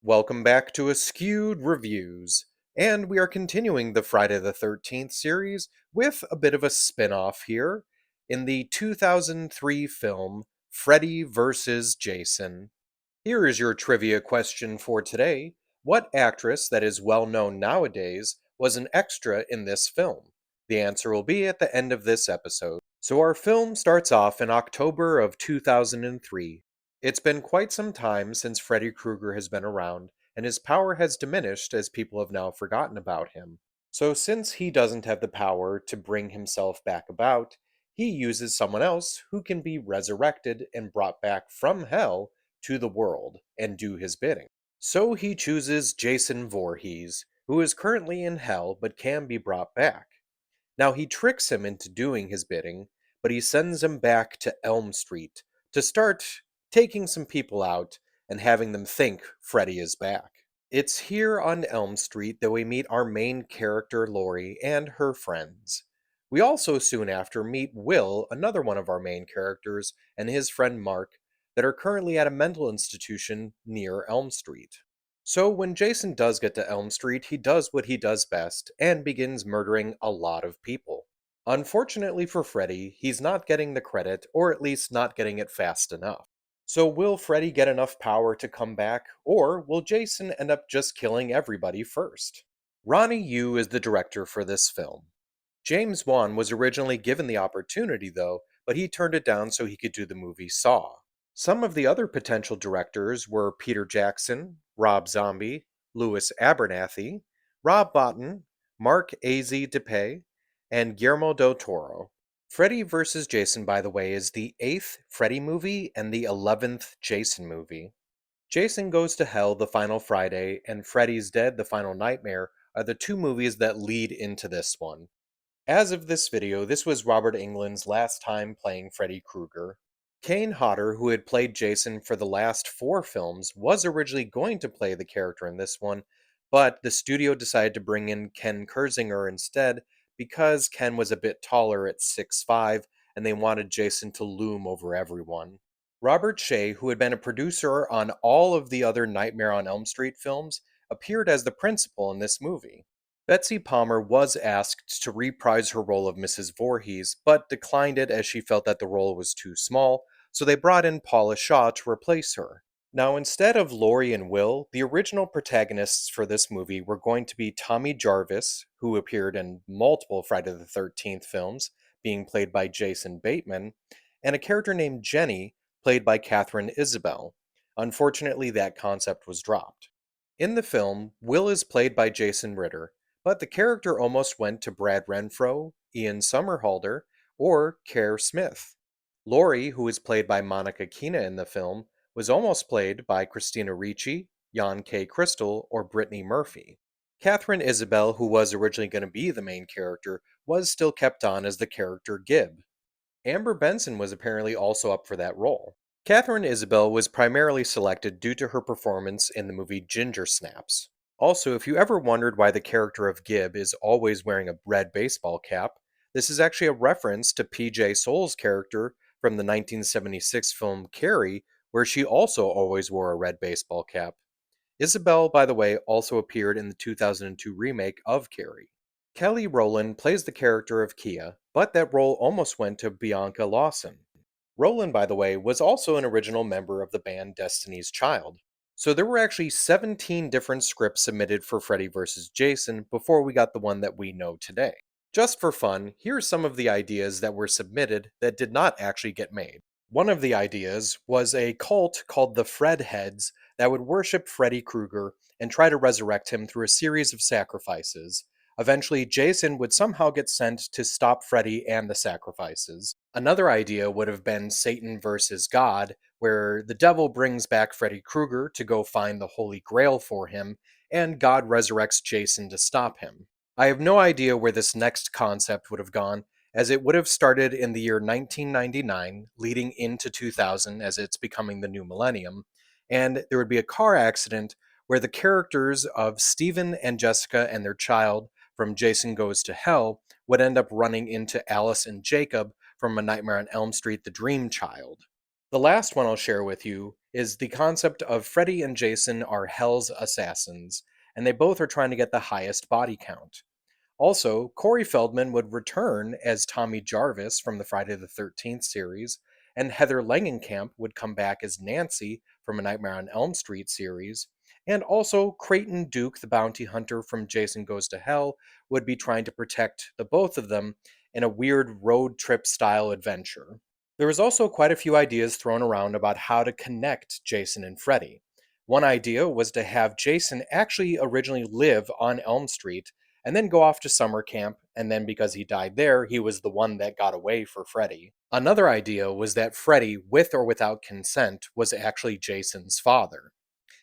Welcome back to Askewed Reviews. And we are continuing the Friday the 13th series with a bit of a spin off here in the 2003 film Freddy vs. Jason. Here is your trivia question for today. What actress that is well known nowadays was an extra in this film? The answer will be at the end of this episode. So, our film starts off in October of 2003. It's been quite some time since Freddy Krueger has been around, and his power has diminished as people have now forgotten about him. So, since he doesn't have the power to bring himself back about, he uses someone else who can be resurrected and brought back from hell to the world and do his bidding. So he chooses Jason Voorhees, who is currently in hell but can be brought back. Now he tricks him into doing his bidding, but he sends him back to Elm Street to start taking some people out and having them think Freddy is back. It's here on Elm Street that we meet our main character Lori and her friends. We also soon after meet Will, another one of our main characters, and his friend Mark, that are currently at a mental institution near Elm Street. So when Jason does get to Elm Street, he does what he does best and begins murdering a lot of people. Unfortunately for Freddy, he's not getting the credit, or at least not getting it fast enough. So will Freddy get enough power to come back, or will Jason end up just killing everybody first? Ronnie Yu is the director for this film. James Wan was originally given the opportunity though, but he turned it down so he could do the movie Saw. Some of the other potential directors were Peter Jackson, Rob Zombie, Louis Abernathy, Rob Bottin, Mark A.Z. DePay, and Guillermo del Toro. Freddy vs. Jason, by the way, is the 8th Freddy movie and the 11th Jason movie. Jason Goes to Hell the Final Friday and Freddy's Dead the Final Nightmare are the two movies that lead into this one. As of this video, this was Robert Englund's last time playing Freddy Krueger. Kane Hodder, who had played Jason for the last 4 films, was originally going to play the character in this one, but the studio decided to bring in Ken Kersinger instead because Ken was a bit taller at 6'5", and they wanted Jason to loom over everyone. Robert Shea, who had been a producer on all of the other Nightmare on Elm Street films, appeared as the principal in this movie. Betsy Palmer was asked to reprise her role of Mrs. Voorhees, but declined it as she felt that the role was too small, so they brought in Paula Shaw to replace her. Now, instead of Laurie and Will, the original protagonists for this movie were going to be Tommy Jarvis, who appeared in multiple Friday the 13th films, being played by Jason Bateman, and a character named Jenny, played by Katharine Isabelle. Unfortunately, that concept was dropped. In the film, Will is played by Jason Ritter, but the character almost went to Brad Renfro, Ian Somerhalder, or Kerr Smith. Laurie, who is played by Monica Keena in the film, was almost played by Christina Ricci, Jan K. Crystal, or Brittany Murphy. Katharine Isabelle, who was originally going to be the main character, was still kept on as the character Gib. Amber Benson was apparently also up for that role. Katharine Isabelle was primarily selected due to her performance in the movie Ginger Snaps. Also, if you ever wondered why the character of Gib is always wearing a red baseball cap, this is actually a reference to PJ Soles' character from the 1976 film Carrie, where she also always wore a red baseball cap. Isabelle, by the way, also appeared in the 2002 remake of Carrie. Kelly Rowland plays the character of Kia, but that role almost went to Bianca Lawson. Rowland, by the way, was also an original member of the band Destiny's Child. So there were actually 17 different scripts submitted for Freddy vs. Jason before we got the one that we know today. Just for fun, here are some of the ideas that were submitted that did not actually get made. One of the ideas was a cult called the Fred Heads that would worship Freddy Krueger and try to resurrect him through a series of sacrifices. Eventually, Jason would somehow get sent to stop Freddy and the sacrifices. Another idea would have been Satan versus God, where the devil brings back Freddy Krueger to go find the Holy Grail for him, and God resurrects Jason to stop him. I have no idea where this next concept would have gone, as it would have started in the year 1999, leading into 2000 as it's becoming the new millennium, and there would be a car accident where the characters of Stephen and Jessica and their child from Jason Goes to Hell would end up running into Alice and Jacob from A Nightmare on Elm Street, The Dream Child. The last one I'll share with you is the concept of Freddy and Jason are Hell's assassins, and they both are trying to get the highest body count. Also, Corey Feldman would return as Tommy Jarvis from the Friday the 13th series, and Heather Langenkamp would come back as Nancy from A Nightmare on Elm Street series, and also Creighton Duke, the bounty hunter from Jason Goes to Hell, would be trying to protect the both of them in a weird road trip style adventure. There was also quite a few ideas thrown around about how to connect Jason and Freddy. One idea was to have Jason actually originally live on Elm Street and then go off to summer camp, and then because he died there, he was the one that got away for Freddy. Another idea was that Freddy, with or without consent, was actually Jason's father.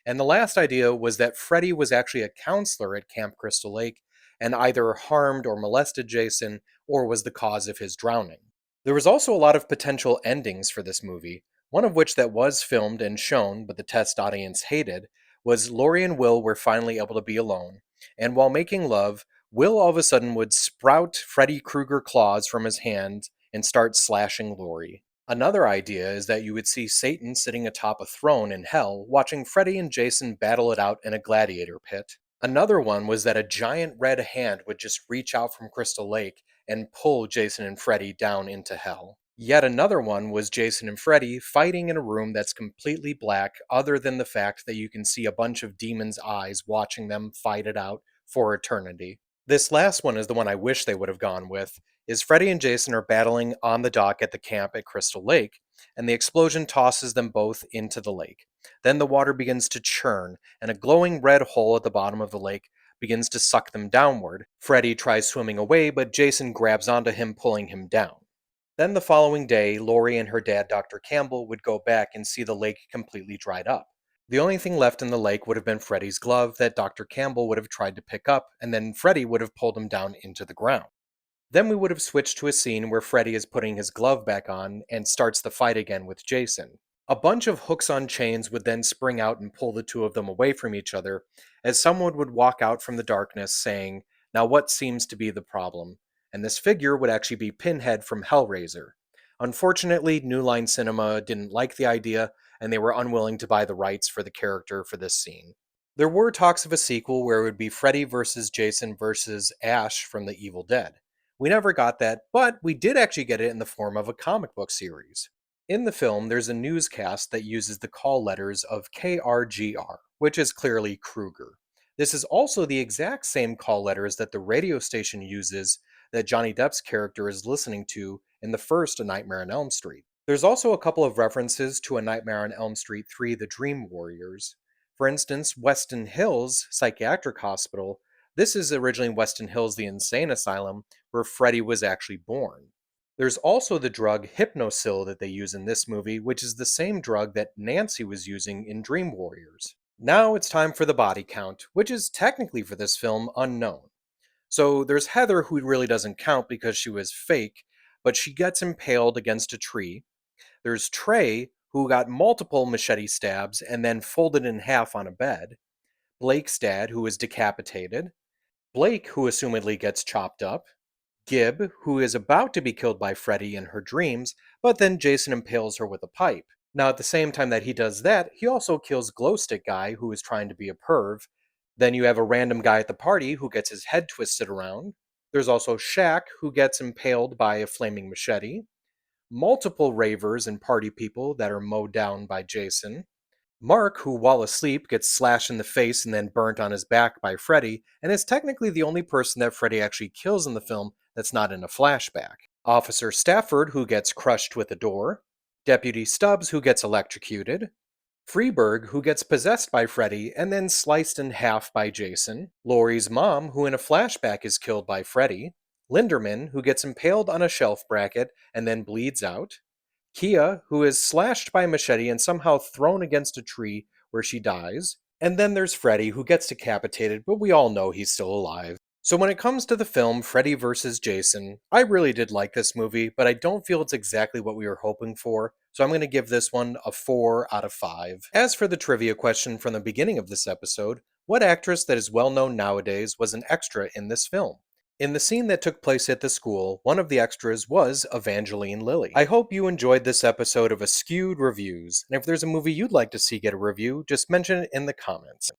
And the last idea was that Freddy was actually a counselor at Camp Crystal Lake and either harmed or molested Jason or was the cause of his drowning. There was also a lot of potential endings for this movie, one of which that was filmed and shown, but the test audience hated, was Laurie and Will were finally able to be alone, and while making love, Will all of a sudden would sprout Freddy Krueger claws from his hand and start slashing Laurie. Another idea is that you would see Satan sitting atop a throne in hell, watching Freddy and Jason battle it out in a gladiator pit. Another one was that a giant red hand would just reach out from Crystal Lake and pull Jason and Freddy down into hell. Yet another one was Jason and Freddy fighting in a room that's completely black, other than the fact that you can see a bunch of demons' eyes watching them fight it out for eternity. This last one is the one I wish they would have gone with, is Freddy and Jason are battling on the dock at the camp at Crystal Lake, and the explosion tosses them both into the lake. Then the water begins to churn, and a glowing red hole at the bottom of the lake begins to suck them downward. Freddy tries swimming away, but Jason grabs onto him, pulling him down. Then the following day, Laurie and her dad, Dr. Campbell, would go back and see the lake completely dried up. The only thing left in the lake would have been Freddy's glove that Dr. Campbell would have tried to pick up, and then Freddy would have pulled him down into the ground. Then we would have switched to a scene where Freddy is putting his glove back on and starts the fight again with Jason. A bunch of hooks on chains would then spring out and pull the two of them away from each other, as someone would walk out from the darkness saying, "Now what seems to be the problem?" And this figure would actually be Pinhead from Hellraiser. Unfortunately, New Line Cinema didn't like the idea, and they were unwilling to buy the rights for the character for this scene. There were talks of a sequel where it would be Freddy versus Jason versus Ash from The Evil Dead. We never got that, but we did actually get it in the form of a comic book series. In the film, there's a newscast that uses the call letters of KRGR, which is clearly Krueger. This is also the exact same call letters that the radio station uses that Johnny Depp's character is listening to in the first A Nightmare on Elm Street. There's also a couple of references to A Nightmare on Elm Street 3, The Dream Warriors. For instance, Weston Hills Psychiatric Hospital. This is originally Weston Hills, the insane asylum, where Freddy was actually born. There's also the drug Hypnosil that they use in this movie, which is the same drug that Nancy was using in Dream Warriors. Now it's time for the body count, which is technically for this film unknown. So there's Heather, who really doesn't count because she was fake, but she gets impaled against a tree. There's Trey, who got multiple machete stabs and then folded in half on a bed. Blake's dad, who is decapitated. Blake, who assumedly gets chopped up. Gib, who is about to be killed by Freddy in her dreams, but then Jason impales her with a pipe. Now, at the same time that he does that, he also kills Glowstick Guy, who is trying to be a perv. Then you have a random guy at the party who gets his head twisted around. There's also Shaq, who gets impaled by a flaming machete. Multiple ravers and party people that are mowed down by Jason. Mark, who while asleep gets slashed in the face and then burnt on his back by Freddy, and is technically the only person that Freddy actually kills in the film that's not in a flashback. Officer Stafford, who gets crushed with a door. Deputy Stubbs, who gets electrocuted. Freeberg, who gets possessed by Freddy and then sliced in half by Jason. Laurie's mom, who in a flashback is killed by Freddy. Linderman, who gets impaled on a shelf bracket and then bleeds out. Kia, who is slashed by a machete and somehow thrown against a tree where she dies. And then there's Freddy, who gets decapitated, but we all know he's still alive. So when it comes to the film Freddy vs. Jason, I really did like this movie, but I don't feel it's exactly what we were hoping for, so I'm going to give this one a 4 out of 5. As for the trivia question from the beginning of this episode, what actress that is well known nowadays was an extra in this film? In the scene that took place at the school, one of the extras was Evangeline Lilly. I hope you enjoyed this episode of Askewed Reviews, and if there's a movie you'd like to see get a review, just mention it in the comments.